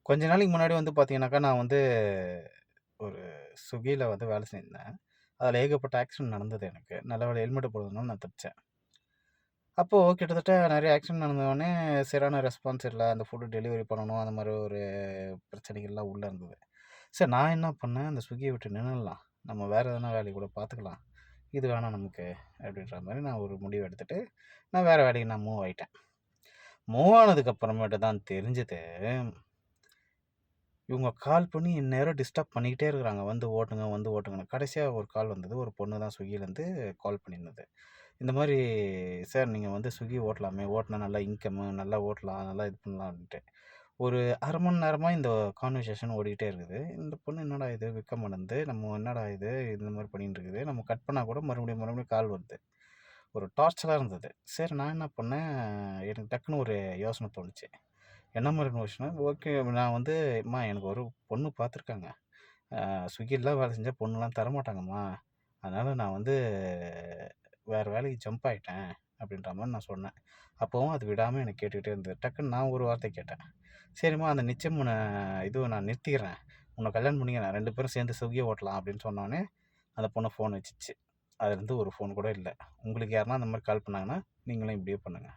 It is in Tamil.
கொஞ்ச நாளைக்கு முன்னாடி வந்து பார்த்தீங்கன்னாக்கா, நான் வந்து ஒரு ஸ்விக்கியில வந்து வேலை செஞ்சிருந்தேன். அதில ஏகப்பட்ட ஆக்சிடென்ட் நடந்தது எனக்கு. நல்ல வேளை ஹெல்மெட் போட்டிருந்தனால நான் தப்பிச்சேன். அப்போ கிட்டத்தட்ட நெறைய ஆக்சிடென்ட் நடந்தவுனே சரியான ரெஸ்பான்ஸ் இல்ல. அந்த ஃபுட் டெலிவரி பண்ணணும். அந்த மாரி ஒரு பிரச்சனைகள்லாம் உள்ள இருந்தது. சரி நான் என்ன பண்ணேன், அந்த ஸ்விக்கிய விட்டு நின்னுடலாம். நம்ம வேற எதனா வேலைய கூட பார்த்துக்கலாம். இது வேணாம் நமக்கு அப்படின்ற மாரி நான் ஒரு முடிவு எடுத்துட்டு, நான் வேற வேலைக்கு நான் மூவ் ஆயிட்டேன். மூவ் ஆனதுக்கு அப்புறமேட்டு தான் தெரிஞ்சது இவங்க கால் பண்ணி எந்நேரம் டிஸ்டர்ப் பண்ணிக்கிட்டே இருக்கிறாங்க. வந்து ஓட்டுங்க, வந்து ஓட்டுங்கன்னு. கடைசியா ஒரு கால் வந்தது. ஒரு பொண்ணு தான் ஸ்விக்கிலேருந்து கால் பண்ணியிருந்தது. இந்த மாரி "சார் நீங்க வந்து ஸ்விக்கி ஓட்டலாமே, ஓட்டுனா நல்லா இன்கம்மு, நல்லா ஓட்டலாம், நல்லா இது பண்ணலாம்" அப்படின்ட்டு. ஒரு 1/2 மணி நேரமா இந்த கான்வர்சேஷன் ஓடிக்கிட்டே இருக்குது. இந்த பொண்ணு என்னடா இது வெக்க மாட்டேன்து. நம்ம என்னடா இது இந்த மாரி பண்ணிட்டு இருக்குது. நம்ம கட் பண்ணா கூட மறுபடியும் மறுபடியும் கால் வருது. ஒரு டார்ச்சரா இருந்தது. சரி நான் என்ன பண்ணேன், எனக்கு டக்குனு ஒரு யோசனை தோணுச்சு. என்ன மாரி யோசனை, ஓகே நான் வந்து "அம்மா எனக்கு ஒரு பொண்ணு பார்த்துருக்காங்க. ஸ்விக்கிலாம் வேலை செஞ்சா பொண்ணுலாம் தரமாட்டாங்கம்மா. அதனால நான் வந்து வேற வேலைக்கு ஜம்ப் ஆயிட்டேன்." அப்படின்ற மாரி நான் சொன்னேன். அப்பவும் அது விடாம என்ன கேட்டுக்கிட்டே இருந்தது. டக்குன்னு நான் ஒரு வார்த்தை கேட்டேன். "சரிம்மா அந்த நிச்சயம் இதுவ நான் நிறுத்திக்கிறேன். உன்ன கல்யாணம் பண்ணிக்கிறேன். 2 பேரும் சேர்ந்து ஸ்விக்கி ஓட்டலாம்." அப்படின்னு சொன்னோனே, அந்த பொண்ணு ஃபோன் வச்சுச்சு. அதுலேருந்து ஒரு ஃபோன் கூட இல்ல. உங்களுக்கு யாருனா அந்த மாரி கால் பண்ணாங்கன்னா, நீங்களும் இப்படியே பண்ணுங்க.